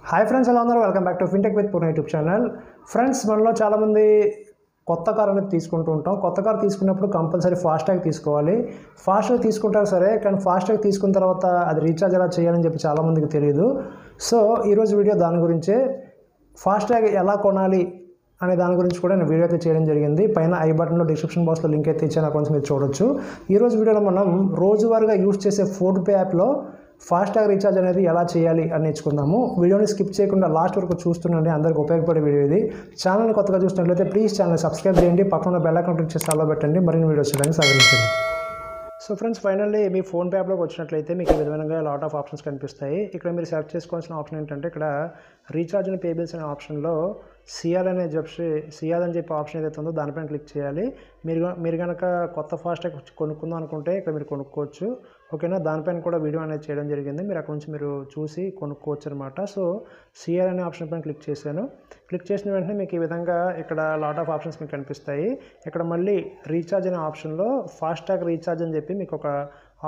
Hi friends, ఎలా ఉన్నారు? Welcome back to fintech with Purna YouTube channel. Friends, మనలో చాలామంది కొత్త కార్ అనేది తీసుకుంటూ ఉంటాం. కొత్త కార్ తీసుకున్నప్పుడు కంపల్సరీ ఫాస్టాగ్ తీసుకోవాలి. ఫాస్టాగ్ తీసుకుంటారు సరే, కానీ ఫాస్టాగ్ తీసుకున్న తర్వాత అది రీఛార్జ్ ఎలా చేయాలని చెప్పి చాలామందికి తెలియదు. సో ఈరోజు వీడియో దాని గురించే, ఫాస్టాగ్ ఎలా కొనాలి అనే దాని గురించి కూడా నేను వీడియో అయితే చేయడం జరిగింది. పైన ఐ బటన్లో డిస్క్రిప్షన్ బాక్స్లో లింక్ అయితే ఇచ్చాను, అక్కడ నుంచి మీరు చూడొచ్చు. ఈరోజు వీడియోలో మనం రోజువారీగా యూజ్ చేసే ఫోన్పే యాప్లో ఫాస్టాగ్ రీఛార్జ్ అనేది ఎలా చేయాలి అని నేర్చుకుందాము. వీడియోని స్కిప్ చేయకుండా లాస్ట్ వరకు చూస్తుండండి, అందరికీ ఉపయోగపడే వీడియో ఇది. ఛానల్ని కొత్తగా చూసినట్లయితే ప్లీజ్ ఛానల్ సబ్స్క్రైబ్ చేయండి, పక్కన బెల్ ఐకాన్ క్లిక్ చేసి ఆల్లో పెట్టండి, మరిన్ని వీడియోస్ చేయడానికి సహకరించండి. సో ఫ్రెండ్స్, ఫైనల్లీ మీ ఫోన్పే యాప్లోకి వచ్చినట్లయితే మీకు ఈ విధంగా లాట్ ఆఫ్ ఆప్షన్స్ కనిపిస్తాయి. ఇక్కడ మీరు సెలెక్ట్ చేసుకోవాల్సిన ఆప్షన్ ఏంటంటే, ఇక్కడ రీఛార్జ్ అండ్ పే బిల్స్ అనే ఆప్షన్లో సిఆర్ అని చెప్పి ఆప్షన్ ఏదైతే ఉందో దానిపైన క్లిక్ చేయాలి. మీరు కనుక కొత్త ఫాస్టాగ్ కొనుక్కుందాం అనుకుంటే ఇక్కడ మీరు కొనుక్కోవచ్చు. ఓకేనా, దానిపైన కూడా వీడియో అనేది చేయడం జరిగింది, మీరు అక్కడ నుంచి మీరు చూసి కొనుక్కోవచ్చు అనమాట. సో సిఆర్ అనే ఆప్షన్ పైన క్లిక్ చేశాను. క్లిక్ చేసిన వెంటనే మీకు ఈ విధంగా ఇక్కడ లాట్ ఆఫ్ ఆప్షన్స్ మీకు కనిపిస్తాయి. ఇక్కడ మళ్ళీ రీఛార్జ్ అనే ఆప్షన్లో ఫాస్టాగ్ రీఛార్జ్ అని చెప్పి మీకు ఒక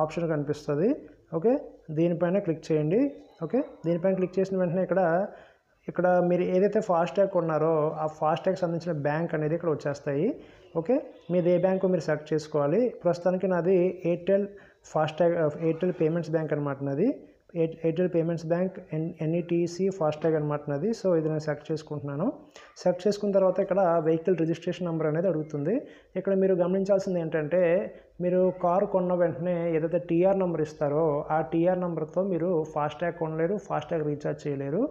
ఆప్షన్ కనిపిస్తుంది. ఓకే, దీనిపైన క్లిక్ చేయండి. ఓకే, దీనిపైన క్లిక్ చేసిన వెంటనే ఇక్కడ మీరు ఏదైతే ఫాస్టాగ్ కొన్నారో ఆ ఫాస్టాగ్ సంబంధించిన బ్యాంక్ అనేది ఇక్కడ వచ్చేస్తాయి. ఓకే, మీది ఏ బ్యాంకు మీరు సెలెక్ట్ చేసుకోవాలి. ప్రస్తుతానికి నాది ఎయిర్టెల్ పేమెంట్స్ బ్యాంక్ అనమాట. నాది ఎయిర్టెల్ పేమెంట్స్ బ్యాంక్ ఎన్ఈటీసీ ఫాస్టాగ్ అనమాట నాది. సో ఇది నేను సెలెక్ట్ చేసుకుంటున్నాను. సెలెక్ట్ చేసుకున్న తర్వాత ఇక్కడ వెహికల్ రిజిస్ట్రేషన్ నెంబర్ అనేది అడుగుతుంది. ఇక్కడ మీరు గమనించాల్సింది ఏంటంటే, మీరు కారు కొన్న వెంటనే ఏదైతే టీఆర్ నెంబర్ ఇస్తారో ఆ టీఆర్ నెంబర్తో మీరు ఫాస్టాగ్ కొనలేరు, ఫాస్టాగ్ రీఛార్జ్ చేయలేరు.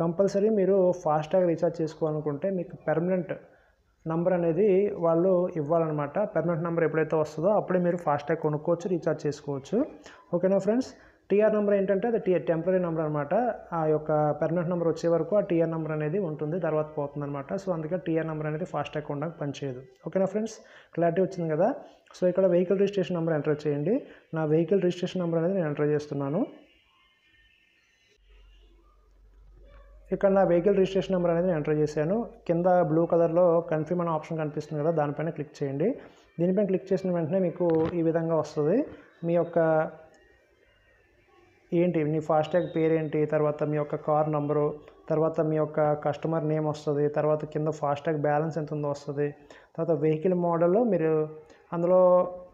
కంపల్సరీ మీరు ఫాస్టాగ్ రీఛార్జ్ చేసుకోవాలనుకుంటే మీకు పెర్మనెంట్ నంబర్ అనేది వాళ్ళు ఇవ్వాలన్నమాట. పెర్మనెంట్ నెంబర్ ఎప్పుడైతే వస్తుందో అప్పుడే మీరు ఫాస్టాగ్ కొనుక్కోవచ్చు, రీఛార్జ్ చేసుకోవచ్చు. ఓకేనా ఫ్రెండ్స్, టీఆర్ నెంబర్ ఏంటంటే అది టెంపరీ నెంబర్ అనమాట. ఆ యొక్క పెర్మనెంట్ నెంబర్ వచ్చే వరకు ఆ టీఆర్ నెంబర్ అనేది ఉంటుంది, తర్వాత పోతుంది అనమాట. సో అందుకే టీఆర్ నెంబర్ అనేది ఫాస్టాగ్ కొనడానికి పనిచేయదు. ఓకేనా ఫ్రెండ్స్, క్లారిటీ వచ్చింది కదా. సో ఇక్కడ వెహికల్ రిజిస్ట్రేషన్ నెంబర్ ఎంటర్ చేయండి. నా వెహికల్ రిజిస్ట్రేషన్ నెంబర్ అనేది నేను ఎంటర్ చేస్తున్నాను. ఇక్కడ నా వెహికల్ రిజిస్ట్రేషన్ నెంబర్ అనేది నేను ఎంటర్ చేశాను. కింద బ్లూ కలర్లో కన్ఫర్మ్ అనే ఆప్షన్ కనిపిస్తుంది కదా, దానిపైన క్లిక్ చేయండి. దీనిపైన క్లిక్ చేసిన వెంటనే మీకు ఈ విధంగా వస్తుంది. మీ ఫాస్టాగ్ పేరేంటి, తర్వాత మీ యొక్క కార్ నంబరు, తర్వాత మీ యొక్క కస్టమర్ నేమ్ వస్తుంది, తర్వాత కింద ఫాస్టాగ్ బ్యాలెన్స్ ఎంత ఉందో వస్తుంది, తర్వాత వెహికల్ మోడల్ మీరు అందులో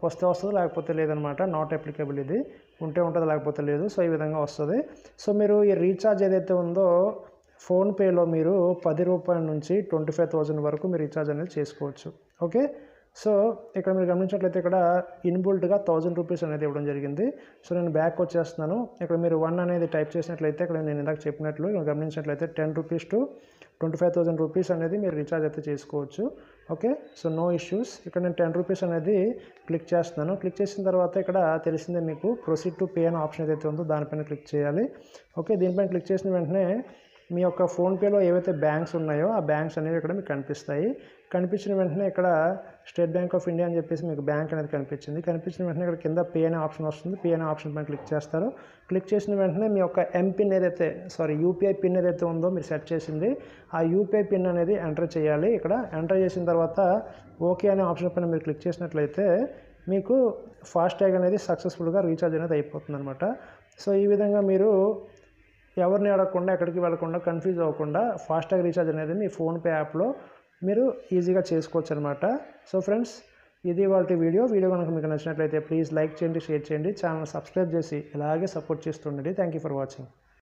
వస్తుంది, లేకపోతే లేదనమాట. నాట్ అప్లికబుల్, ఇది ఉంటే ఉంటుంది, లేకపోతే లేదు. సో ఈ విధంగా వస్తుంది. సో మీరు ఈ రీఛార్జ్ ఏదైతే ఉందో ఫోన్పేలో మీరు ₹10 నుంచి 25,000 వరకు మీరు రీఛార్జ్ అనేది చేసుకోవచ్చు. ఓకే, సో ఇక్కడ మీరు గమనించినట్లయితే ఇక్కడ ఇన్బుల్ట్గా ₹1000 అనేది ఇవ్వడం జరిగింది. సో నేను బ్యాక్ వచ్చేస్తున్నాను. ఇక్కడ మీరు 1 అనేది టైప్ చేసినట్లయితే ఇక్కడ నేను ఇందాక చెప్పినట్లు గమనించినట్లయితే ₹10 to 25,000 అనేది మీరు రీఛార్జ్ అయితే చేసుకోవచ్చు. Okay, so no issues. ఇక్కడ నేను ₹10 అనేది క్లిక్ చేస్తున్నాను. క్లిక్ చేసిన తర్వాత ఇక్కడ తెలిసిందే మీకు ప్రొసీడ్ టు పే అనే ఆప్షన్ ఏదైతే ఉందో దానిపైన క్లిక్ చేయాలి. ఓకే, దీనిపైన క్లిక్ చేసిన వెంటనే మీ యొక్క ఫోన్పేలో ఏవైతే బ్యాంక్స్ ఉన్నాయో ఆ బ్యాంక్స్ అనేవి ఇక్కడ మీకు కనిపిస్తాయి. కనిపించిన వెంటనే ఇక్కడ స్టేట్ బ్యాంక్ ఆఫ్ ఇండియా అని చెప్పేసి మీకు బ్యాంక్ అనేది కనిపించింది. కనిపించిన వెంటనే ఇక్కడ కింద పే అనే ఆప్షన్ వస్తుంది. పే అనే ఆప్షన్ పైన క్లిక్ చేస్తారు. క్లిక్ చేసిన వెంటనే మీ యొక్క యూపీఐ పిన్ ఏదైతే ఉందో మీరు సెట్ చేసింది ఆ యూపీఐ పిన్ అనేది ఎంటర్ చేయాలి. ఇక్కడ ఎంటర్ చేసిన తర్వాత ఓకే అనే ఆప్షన్ పైన మీరు క్లిక్ చేసినట్లయితే మీకు ఫాస్టాగ్ అనేది సక్సెస్ఫుల్గా రీఛార్జ్ అనేది అయిపోతుంది అనమాట. సో ఈ విధంగా మీరు ఎవరిని అడగకుండా, ఎక్కడికి వెళ్ళకుండా, కన్ఫ్యూజ్ అవ్వకుండా ఫాస్టాగ్ రీఛార్జ్ అనేది మీ ఫోన్పే యాప్లో మీరు ఈజీగా చేసుకోవచ్చు అనమాట. సో ఫ్రెండ్స్, ఇది వాళ్ళ వీడియో కనుక మీకు నచ్చినట్లయితే ప్లీజ్ లైక్ చేయండి, షేర్ చేయండి, ఛానల్ సబ్స్క్రైబ్ చేసి ఇలాగే సపోర్ట్ చేస్తుండండి. Thank you for watching.